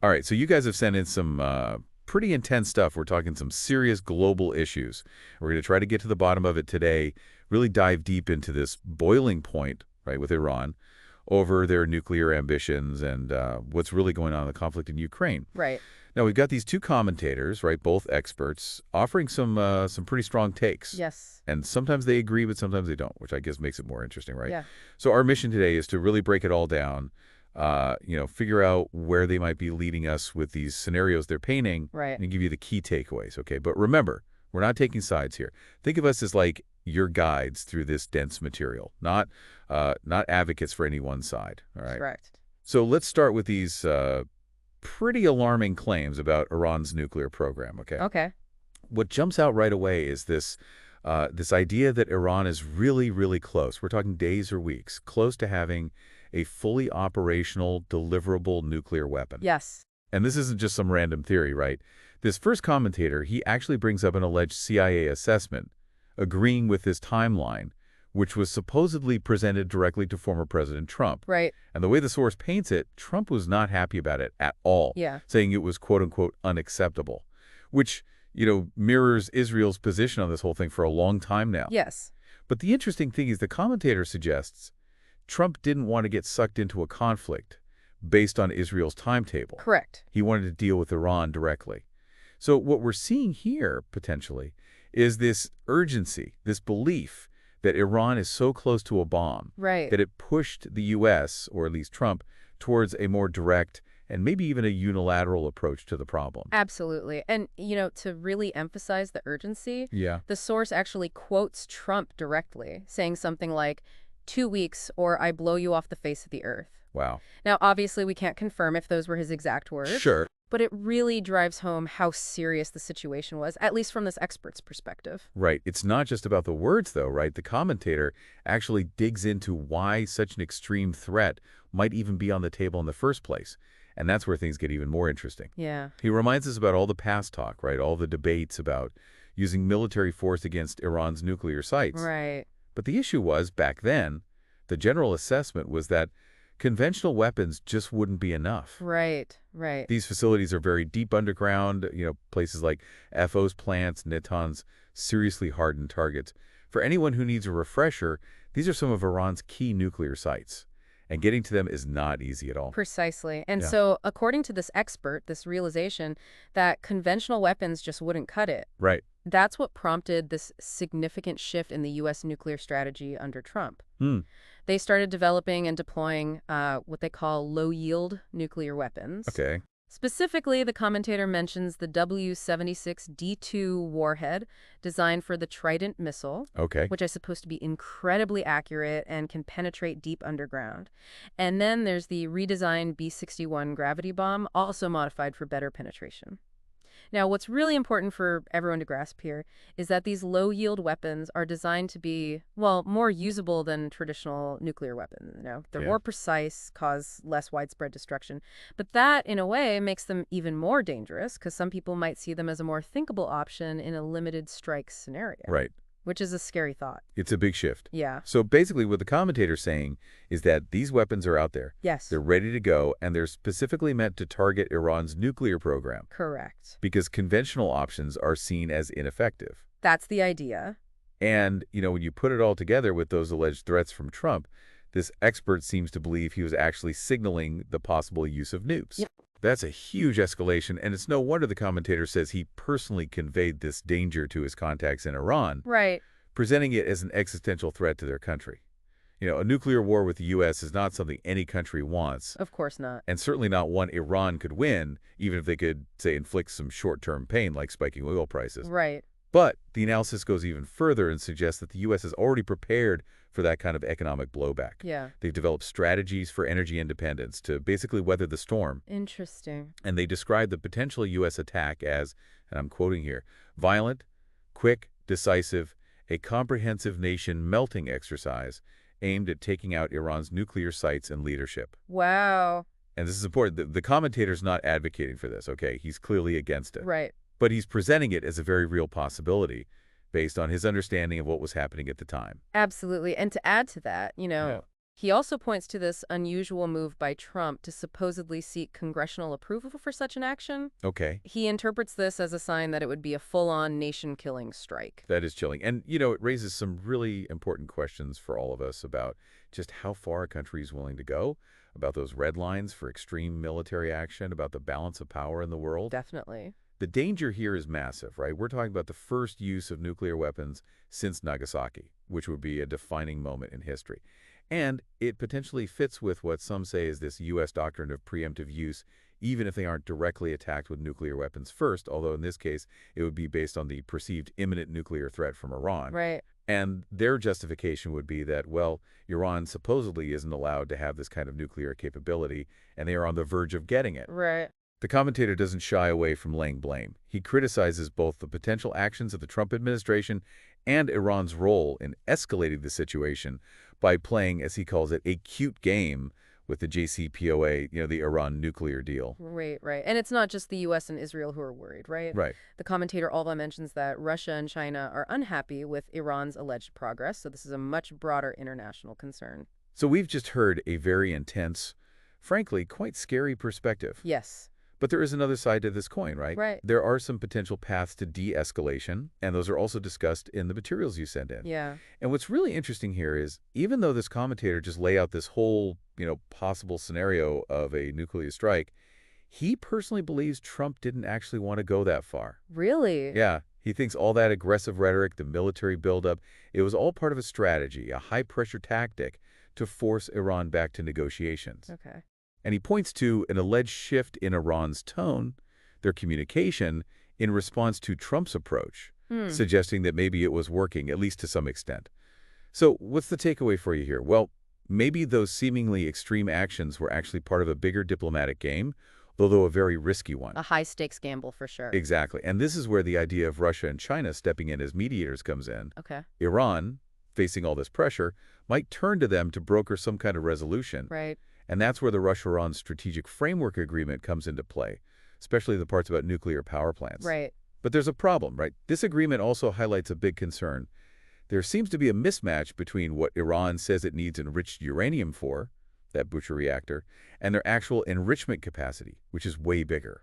All right, so you guys have sent in some pretty intense stuff. We're talking some serious global issues. We're going to try to get to the bottom of it today, really dive deep into this boiling point, right, with Iran over their nuclear ambitions and what's really going on in the conflict in Ukraine. Right. Now, we've got these two commentators, right, both experts, offering some pretty strong takes. Yes. And sometimes they agree, but sometimes they don't, which I guess makes it more interesting, right? Yeah. So our mission today is to really break it all down, figure out where they might be leading us with these scenarios they're painting Right. and give you the key takeaways, okay? But remember, we're not taking sides here. Think of us as like your guides through this dense material, not advocates for any one side, all right? Correct. So let's start with these pretty alarming claims about Iran's nuclear program, okay? Okay. What jumps out right away is this idea that Iran is really, really close. We're talking days or weeks, close to having a fully operational, deliverable nuclear weapon. Yes. And this isn't just some random theory, right? This first commentator, he actually brings up an alleged CIA assessment, agreeing with this timeline, which was supposedly presented directly to former President Trump. Right. And the way the source paints it, Trump was not happy about it at all, Yeah. saying it was quote-unquote unacceptable, which, mirrors Israel's position on this whole thing for a long time now. Yes. But the interesting thing is the commentator suggests Trump didn't want to get sucked into a conflict based on Israel's timetable. Correct. He wanted to deal with Iran directly. So what we're seeing here, potentially, is this urgency, this belief that Iran is so close to a bomb Right. that it pushed the U.S., or at least Trump, towards a more direct and maybe even a unilateral approach to the problem. Absolutely. And, to really emphasize the urgency, Yeah. the source actually quotes Trump directly, saying something like, 2 weeks or I blow you off the face of the earth. Wow. Now, obviously, we can't confirm if those were his exact words. Sure. But it really drives home how serious the situation was, at least from this expert's perspective. Right. It's not just about the words, though, right? The commentator actually digs into why such an extreme threat might even be on the table in the first place. And that's where things get even more interesting. Yeah. He reminds us about all the past talk, right? All the debates about using military force against Iran's nuclear sites. Right. But the issue was, back then, the general assessment was that conventional weapons just wouldn't be enough. Right. Right. These facilities are very deep underground, places like FO's plants, Natanz, seriously hardened targets. For anyone who needs a refresher, these are some of Iran's key nuclear sites. And getting to them is not easy at all. Precisely. And Yeah. so, according to this expert, this realization that conventional weapons just wouldn't cut it, Right. that's what prompted this significant shift in the U.S. nuclear strategy under Trump. Hmm. They started developing and deploying what they call low-yield nuclear weapons. Okay. Specifically, the commentator mentions the W-76D2 warhead designed for the Trident missile, Okay. which is supposed to be incredibly accurate and can penetrate deep underground. And then there's the redesigned B-61 gravity bomb, also modified for better penetration. Now, what's really important for everyone to grasp here is that these low-yield weapons are designed to be, well, more usable than traditional nuclear weapons. They're Yeah. more precise, cause less widespread destruction. But that, in a way, makes them even more dangerous because some people might see them as a more thinkable option in a limited strike scenario, Right. which is a scary thought. It's a big shift. Yeah. So basically what the commentator's saying is that these weapons are out there. Yes. They're ready to go, and they're specifically meant to target Iran's nuclear program Correct. because conventional options are seen as ineffective. That's the idea. And, when you put it all together with those alleged threats from Trump, this expert seems to believe he was actually signaling the possible use of nukes. Yep. That's a huge escalation, and it's no wonder the commentator says he personally conveyed this danger to his contacts in Iran, Right. presenting it as an existential threat to their country. A nuclear war with the U.S. is not something any country wants, Of course not. and certainly not one Iran could win, even if they could, say, inflict some short-term pain like spiking oil prices. Right. But the analysis goes even further and suggests that the U.S. is already prepared for that kind of economic blowback. Yeah. They've developed strategies for energy independence to basically weather the storm, Interesting. and they describe the potential U.S. attack as, and I'm quoting here, violent, quick, decisive, a comprehensive nation melting exercise aimed at taking out Iran's nuclear sites and leadership. Wow. And this is important. The commentator's not advocating for this, okay? He's clearly against it. Right. But he's presenting it as a very real possibility based on his understanding of what was happening at the time. Absolutely. And to add to that, Yeah. He also points to this unusual move by Trump to supposedly seek congressional approval for such an action. Okay. He interprets this as a sign that it would be a full-on nation-killing strike. That is chilling. And, it raises some really important questions for all of us about just how far a country is willing to go, about those red lines for extreme military action, about the balance of power in the world. Definitely. The danger here is massive, right? We're talking about the first use of nuclear weapons since Nagasaki, which would be a defining moment in history. And it potentially fits with what some say is this U.S. doctrine of preemptive use, even if they aren't directly attacked with nuclear weapons first, although in this case, it would be based on the perceived imminent nuclear threat from Iran. Right. And their justification would be that, well, Iran supposedly isn't allowed to have this kind of nuclear capability, and they are on the verge of getting it. Right. The commentator doesn't shy away from laying blame. He criticizes both the potential actions of the Trump administration and Iran's role in escalating the situation by playing, as he calls it, a cute game with the JCPOA, the Iran nuclear deal. Right, right. And it's not just the U.S. and Israel who are worried, right? Right. The commentator also mentions that Russia and China are unhappy with Iran's alleged progress, so this is a much broader international concern. So we've just heard a very intense, frankly, quite scary perspective. Yes. But there is another side to this coin, right? Right. There are some potential paths to de-escalation, and those are also discussed in the materials you send in. Yeah. And what's really interesting here is, even though this commentator just lay out this whole, possible scenario of a nuclear strike, he personally believes Trump didn't actually want to go that far. Really? Yeah. He thinks all that aggressive rhetoric, the military buildup, it was all part of a strategy, a high-pressure tactic to force Iran back to negotiations. Okay. And he points to an alleged shift in Iran's tone, their communication, in response to Trump's approach, suggesting that maybe it was working, at least to some extent. So what's the takeaway for you here? Well, maybe those seemingly extreme actions were actually part of a bigger diplomatic game, although a very risky one. A high-stakes gamble for sure. Exactly. And this is where the idea of Russia and China stepping in as mediators comes in. Okay. Iran, facing all this pressure, might turn to them to broker some kind of resolution. Right. And that's where the Russia-Iran Strategic Framework Agreement comes into play, especially the parts about nuclear power plants. Right. But there's a problem, right? This agreement also highlights a big concern. There seems to be a mismatch between what Iran says it needs enriched uranium for, that Butcher reactor, and their actual enrichment capacity, which is way bigger.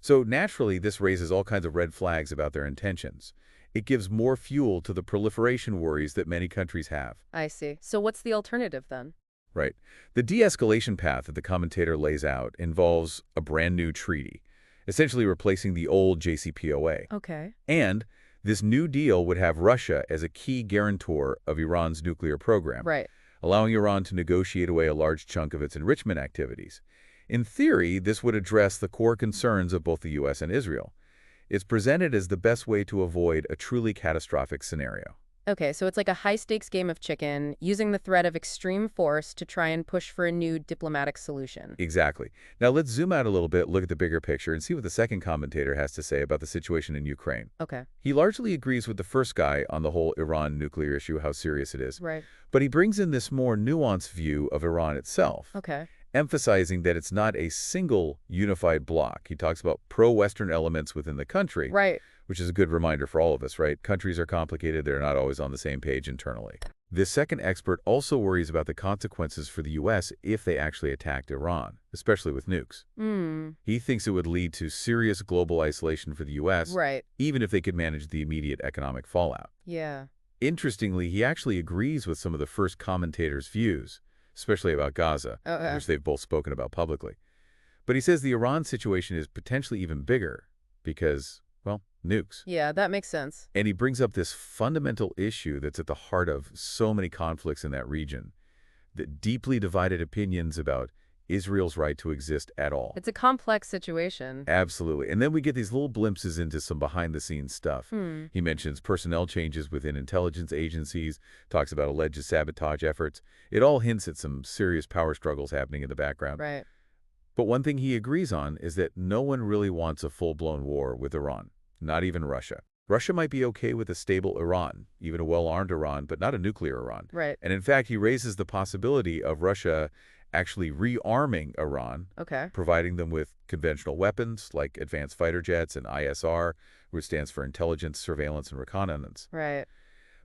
So naturally, this raises all kinds of red flags about their intentions. It gives more fuel to the proliferation worries that many countries have. I see. So what's the alternative then? Right. The de-escalation path that the commentator lays out involves a brand new treaty, essentially replacing the old JCPOA. Okay. And this new deal would have Russia as a key guarantor of Iran's nuclear program, Right. allowing Iran to negotiate away a large chunk of its enrichment activities. In theory, this would address the core concerns of both the U.S. and Israel. It's presented as the best way to avoid a truly catastrophic scenario. Okay, so it's like a high-stakes game of chicken, using the threat of extreme force to try and push for a new diplomatic solution. Exactly. Now let's zoom out a little bit, look at the bigger picture, and see what the second commentator has to say about the situation in Ukraine. Okay. He largely agrees with the first guy on the whole Iran nuclear issue, how serious it is. Right. But he brings in this more nuanced view of Iran itself, Okay. emphasizing that it's not a single unified bloc. He talks about pro-Western elements within the country, Right. which is a good reminder for all of us, right? Countries are complicated. They're not always on the same page internally. This second expert also worries about the consequences for the U.S. if they actually attacked Iran, especially with nukes. He thinks it would lead to serious global isolation for the U.S., Right. even if they could manage the immediate economic fallout. Yeah. Interestingly, he actually agrees with some of the first commentators' views, especially about Gaza, Okay. which they've both spoken about publicly. But he says the Iran situation is potentially even bigger because, well, nukes. Yeah, that makes sense. And he brings up this fundamental issue that's at the heart of so many conflicts in that region, the deeply divided opinions about Israel's right to exist at all. It's a complex situation. Absolutely. And then we get these little glimpses into some behind-the-scenes stuff. Hmm. He mentions personnel changes within intelligence agencies, talks about alleged sabotage efforts. It all hints at some serious power struggles happening in the background. Right. But one thing he agrees on is that no one really wants a full-blown war with Iran, not even Russia. Russia might be okay with a stable Iran, even a well-armed Iran, but not a nuclear Iran. Right. And in fact, he raises the possibility of Russia actually rearming Iran, Okay. providing them with conventional weapons like advanced fighter jets and ISR, which stands for intelligence, surveillance, and reconnaissance. Right.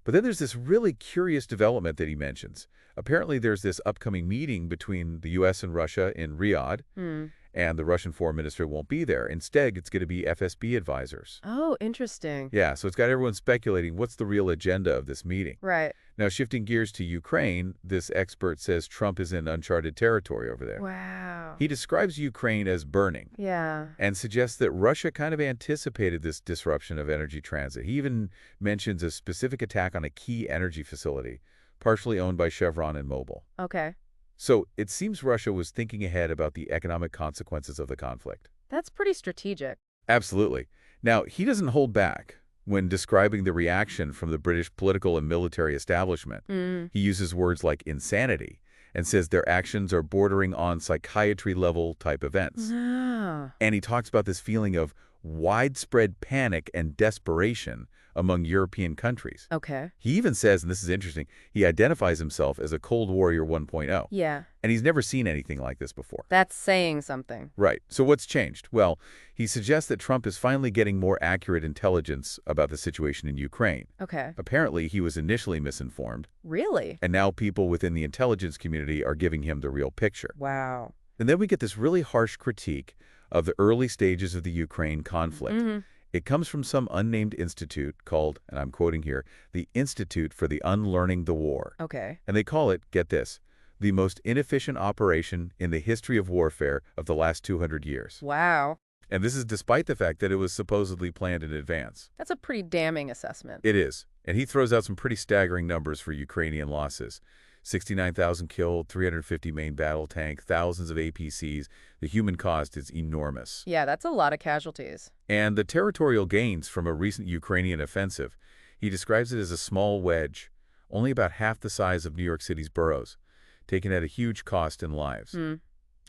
But then there's this really curious development that he mentions Apparently, there's this upcoming meeting between the U.S. and Russia in Riyadh, Hmm. and the Russian foreign minister won't be there. Instead, it's going to be FSB advisors. Oh, interesting. Yeah, so it's got everyone speculating what's the real agenda of this meeting. Right. Now, shifting gears to Ukraine, this expert says Trump is in uncharted territory over there. Wow. He describes Ukraine as burning Yeah. and suggests that Russia kind of anticipated this disruption of energy transit. He even mentions a specific attack on a key energy facility, partially owned by Chevron and Mobil. Okay. So it seems Russia was thinking ahead about the economic consequences of the conflict. That's pretty strategic. Absolutely. Now, he doesn't hold back when describing the reaction from the British political and military establishment. Mm. He uses words like insanity and says their actions are bordering on psychiatry-level type events. Ah. And he talks about this feeling of widespread panic and desperation among European countries. Okay. He even says, and this is interesting, he identifies himself as a Cold Warrior 1.0. Yeah. And he's never seen anything like this before. That's saying something. Right. So what's changed? Well, he suggests that Trump is finally getting more accurate intelligence about the situation in Ukraine. Okay. Apparently, he was initially misinformed, Really? and now people within the intelligence community are giving him the real picture. Wow. And then we get this really harsh critique of the early stages of the Ukraine conflict. Mm-hmm. It comes from some unnamed institute called, and I'm quoting here, the Institute for the Unlearning the War. Okay. And they call it, get this, the most inefficient operation in the history of warfare of the last 200 years. Wow. And this is despite the fact that it was supposedly planned in advance. That's a pretty damning assessment. It is. And he throws out some pretty staggering numbers for Ukrainian losses. 69,000 killed, 350 main battle tank, thousands of APCs. The human cost is enormous. Yeah, that's a lot of casualties. And the territorial gains from a recent Ukrainian offensive, he describes it as a small wedge, only about half the size of New York City's boroughs, taken at a huge cost in lives. Hmm.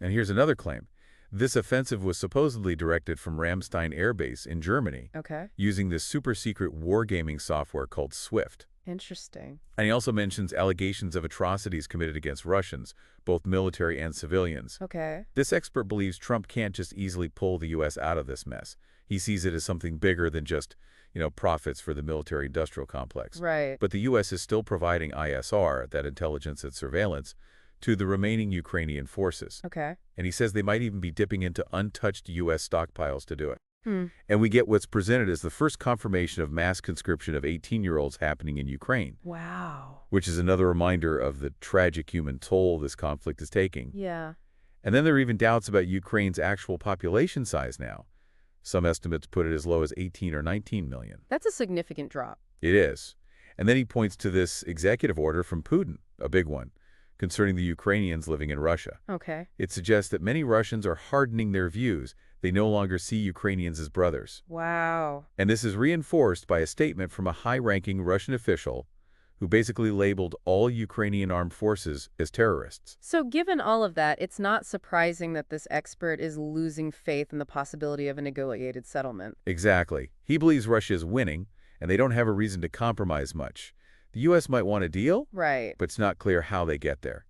And here's another claim. This offensive was supposedly directed from Ramstein Air Base in Germany, Okay. using this super-secret wargaming software called Swift. Interesting. And he also mentions allegations of atrocities committed against Russians, both military and civilians. Okay. This expert believes Trump can't just easily pull the U.S. out of this mess. He sees it as something bigger than just, profits for the military-industrial complex. Right. But the U.S. is still providing ISR, that intelligence and surveillance, to the remaining Ukrainian forces. Okay. And he says they might even be dipping into untouched U.S. stockpiles to do it. Hmm. And we get what's presented as the first confirmation of mass conscription of 18-year-olds happening in Ukraine, Wow. which is another reminder of the tragic human toll this conflict is taking. Yeah. And then there are even doubts about Ukraine's actual population size now. Some estimates put it as low as 18 or 19 million. That's a significant drop. It is. And then he points to this executive order from Putin, a big one, concerning the Ukrainians living in Russia. Okay. It suggests that many Russians are hardening their views. They no longer see Ukrainians as brothers. Wow. And this is reinforced by a statement from a high-ranking Russian official who basically labeled all Ukrainian armed forces as terrorists. So given all of that, it's not surprising that this expert is losing faith in the possibility of a negotiated settlement. Exactly. He believes Russia is winning, and they don't have a reason to compromise much. The U.S. might want a deal, Right. but it's not clear how they get there.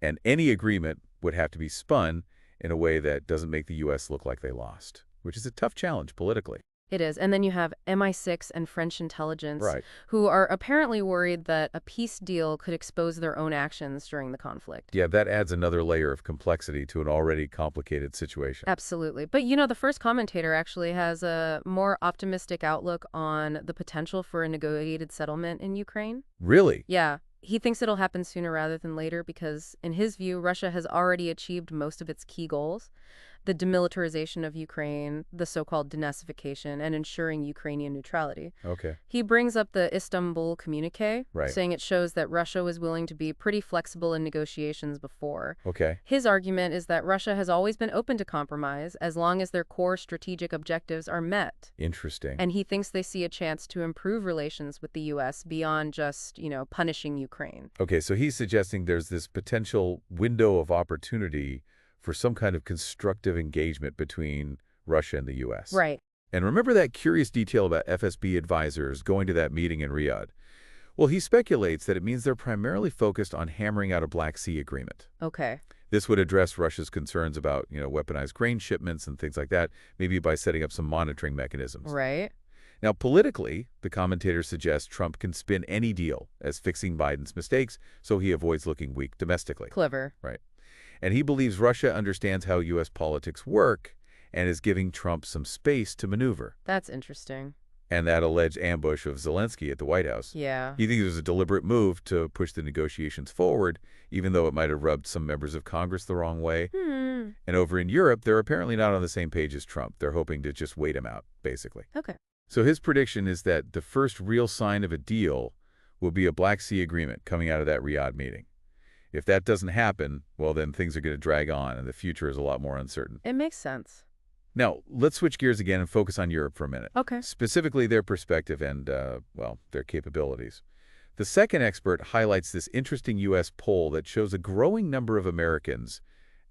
And any agreement would have to be spun in a way that doesn't make the U.S. look like they lost, which is a tough challenge politically. It is. And then you have MI6 and French intelligence, Right. who are apparently worried that a peace deal could expose their own actions during the conflict. Yeah, that adds another layer of complexity to an already complicated situation. Absolutely. But the first commentator actually has a more optimistic outlook on the potential for a negotiated settlement in Ukraine. Really? Yeah. He thinks it'll happen sooner rather than later because, in his view, Russia has already achieved most of its key goals. The demilitarization of Ukraine, the so-called denazification, and ensuring Ukrainian neutrality. Okay. He brings up the Istanbul communique, Right. saying it shows that Russia was willing to be pretty flexible in negotiations before. Okay. His argument is that Russia has always been open to compromise as long as their core strategic objectives are met. Interesting. And he thinks they see a chance to improve relations with the U.S. beyond just, punishing Ukraine. Okay, so he's suggesting there's this potential window of opportunity for some kind of constructive engagement between Russia and the U.S. Right. And remember that curious detail about FSB advisors going to that meeting in Riyadh? Well, he speculates that it means they're primarily focused on hammering out a Black Sea agreement. Okay. This would address Russia's concerns about, weaponized grain shipments and things like that, maybe by setting up some monitoring mechanisms. Right. Now, politically, the commentator suggests Trump can spin any deal as fixing Biden's mistakes so he avoids looking weak domestically. Clever. Right. And he believes Russia understands how U.S. politics work and is giving Trump some space to maneuver. That's interesting. And that alleged ambush of Zelensky at the White House. Yeah. He thinks it was a deliberate move to push the negotiations forward, even though it might have rubbed some members of Congress the wrong way. And over in Europe, they're apparently not on the same page as Trump. They're hoping to just wait him out, basically. Okay. So his prediction is that the first real sign of a deal will be a Black Sea agreement coming out of that Riyadh meeting. If that doesn't happen, well, then things are going to drag on, and the future is a lot more uncertain. It makes sense. Now, let's switch gears again and focus on Europe for a minute. Okay. Specifically their perspective and, well, their capabilities. The second expert highlights this interesting U.S. poll that shows a growing number of Americans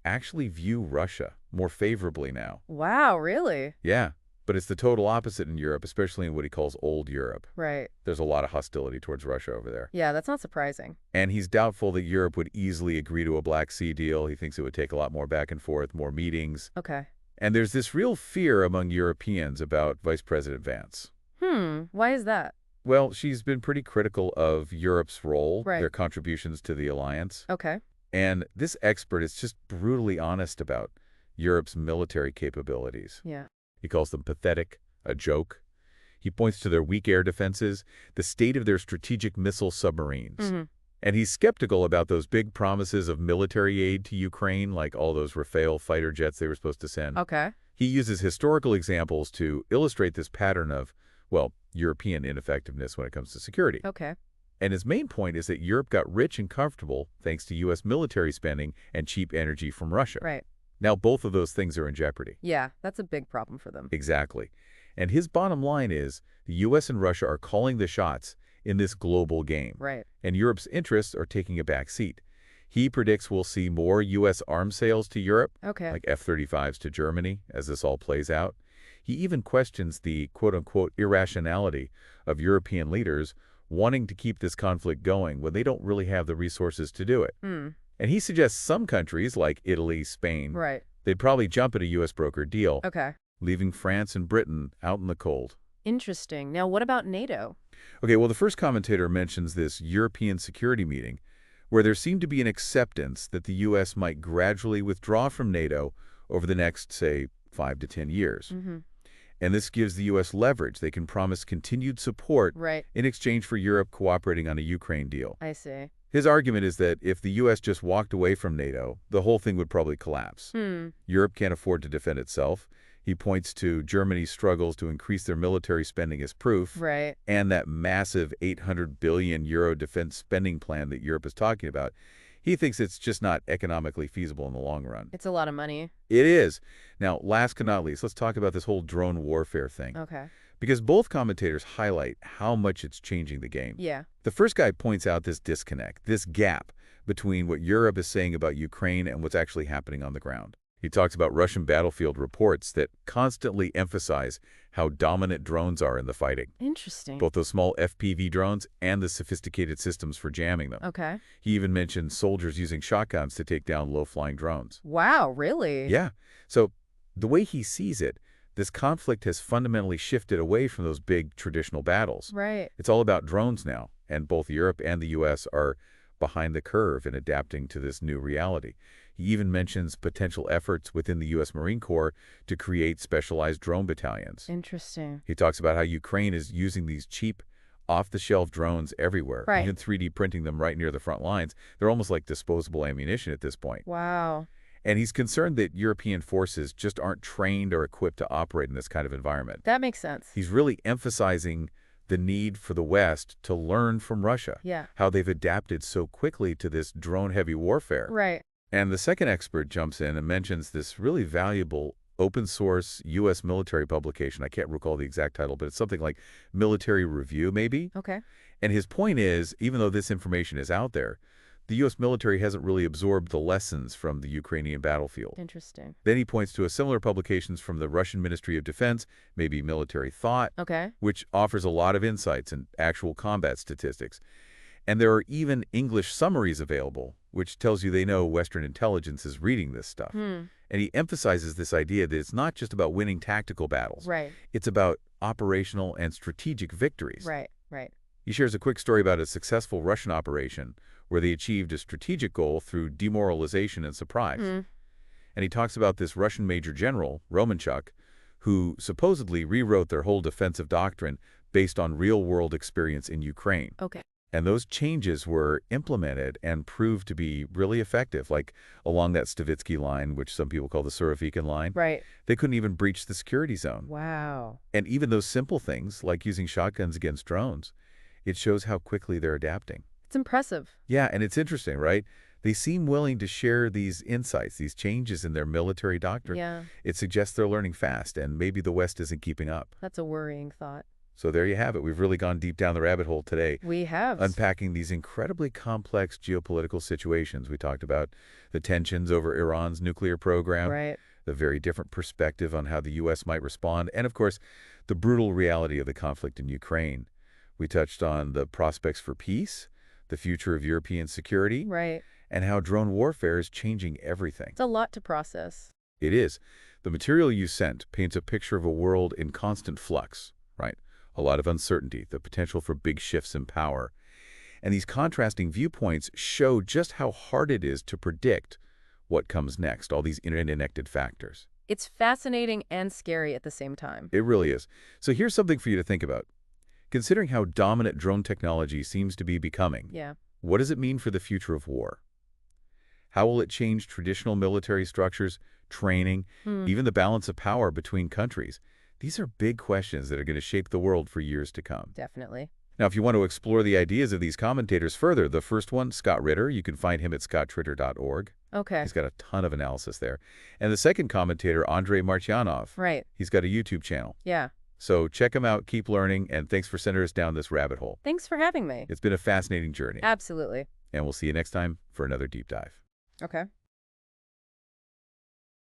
actually view Russia more favorably now. Wow, really? Yeah, but it's the total opposite in Europe, especially in what he calls old Europe. Right. There's a lot of hostility towards Russia over there. Yeah, that's not surprising. And he's doubtful that Europe would easily agree to a Black Sea deal. He thinks it would take a lot more back and forth, more meetings. Okay. And there's this real fear among Europeans about Vice President Vance. Why is that? Well, she's been pretty critical of Europe's role, Right. their contributions to the alliance. Okay. And this expert is just brutally honest about Europe's military capabilities. Yeah. He calls them pathetic, a joke. He points to their weak air defenses, the state of their strategic missile submarines. And he's skeptical about those big promises of military aid to Ukraine, like all those Rafale fighter jets they were supposed to send. Okay. He uses historical examples to illustrate this pattern of, well, European ineffectiveness when it comes to security. Okay. And his main point is that Europe got rich and comfortable thanks to U.S. military spending and cheap energy from Russia. Right. Now, both of those things are in jeopardy. Yeah, that's a big problem for them. Exactly. And his bottom line is the U.S. and Russia are calling the shots in this global game. Right. And Europe's interests are taking a back seat. He predicts we'll see more U.S. arms sales to Europe, Okay. like F-35s to Germany, as this all plays out. He even questions the quote-unquote irrationality of European leaders wanting to keep this conflict going when they don't really have the resources to do it. And he suggests some countries, like Italy, Spain, Right. they'd probably jump at a U.S. brokered deal, Okay. leaving France and Britain out in the cold. Interesting. Now, what about NATO? Okay, well, the first commentator mentions this European security meeting where there seemed to be an acceptance that the U.S. might gradually withdraw from NATO over the next, say, 5 to 10 years. And this gives the U.S. leverage. They can promise continued support Right. in exchange for Europe cooperating on a Ukraine deal. I see. His argument is that if the U.S. just walked away from NATO, the whole thing would probably collapse. Europe can't afford to defend itself. He points to Germany's struggles to increase their military spending as proof, Right. and that massive 800 billion euro defense spending plan that Europe is talking about. He thinks it's just not economically feasible in the long run. It's a lot of money. It is. Now, last but not least, let's talk about this whole drone warfare thing. Okay. Because both commentators highlight how much it's changing the game. Yeah. The first guy points out this disconnect, this gap between what Europe is saying about Ukraine and what's actually happening on the ground. He talks about Russian battlefield reports that constantly emphasize how dominant drones are in the fighting. Interesting. Both those small FPV drones and the sophisticated systems for jamming them. Okay. He even mentioned soldiers using shotguns to take down low-flying drones. Wow, really? Yeah. So the way he sees it, this conflict has fundamentally shifted away from those big traditional battles. Right. It's all about drones now, and both Europe and the U.S. are behind the curve in adapting to this new reality. He even mentions potential efforts within the U.S. Marine Corps to create specialized drone battalions. Interesting. He talks about how Ukraine is using these cheap, off-the-shelf drones everywhere, Right. even 3D printing them right near the front lines. They're almost like disposable ammunition at this point. Wow. And he's concerned that European forces just aren't trained or equipped to operate in this kind of environment. That makes sense. He's really emphasizing the need for the West to learn from Russia, Yeah. how they've adapted so quickly to this drone-heavy warfare. Right. And the second expert jumps in and mentions this really valuable open-source U.S. military publication. I can't recall the exact title, but it's something like Military Review, maybe? Okay. And his point is, even though this information is out there, the U.S. military hasn't really absorbed the lessons from the Ukrainian battlefield. Interesting. Then he points to a similar publications from the Russian Ministry of Defense, maybe Military Thought, Okay. which offers a lot of insights and actual combat statistics. And there are even English summaries available, which tells you they know Western intelligence is reading this stuff. And he emphasizes this idea that it's not just about winning tactical battles. Right. It's about operational and strategic victories. Right, right. He shares a quick story about a successful Russian operation where they achieved a strategic goal through demoralization and surprise. Hmm. And he talks about this Russian Major General, Romanchuk, who supposedly rewrote their whole defensive doctrine based on real-world experience in Ukraine. Okay. And those changes were implemented and proved to be really effective, like along that Stavitsky line, which some people call the Surovikin line. Right. They couldn't even breach the security zone. Wow. And even those simple things, like using shotguns against drones, it shows how quickly they're adapting. It's impressive. Yeah, and it's interesting, right? They seem willing to share these insights, these changes in their military doctrine. Yeah, It suggests they're learning fast, and maybe the West isn't keeping up. that's a worrying thought. So there you have it. We've really gone deep down the rabbit hole today, We have. unpacking these incredibly complex geopolitical situations. We talked about the tensions over Iran's nuclear program, Right. the very different perspective on how the U.S. might respond, and of course, the brutal reality of the conflict in Ukraine. We touched on the prospects for peace, the future of European security, Right. and how drone warfare is changing everything. It's a lot to process. It is. The material you sent paints a picture of a world in constant flux, right? A lot of uncertainty, the potential for big shifts in power. And these contrasting viewpoints show just how hard it is to predict what comes next, all these interconnected factors. It's fascinating and scary at the same time. It really is. So here's something for you to think about. Considering how dominant drone technology seems to be becoming, Yeah. what does it mean for the future of war? How will it change traditional military structures, training, even the balance of power between countries? These are big questions that are going to shape the world for years to come. Definitely. Now, if you want to explore the ideas of these commentators further, the first one, Scott Ritter, you can find him at scottritter.org. Okay. He's got a ton of analysis there. And the second commentator, Andrei Martyanov. Right. He's got a YouTube channel. Yeah. So check him out, keep learning, and thanks for sending us down this rabbit hole. Thanks for having me. It's been a fascinating journey. Absolutely. And we'll see you next time for another deep dive. Okay.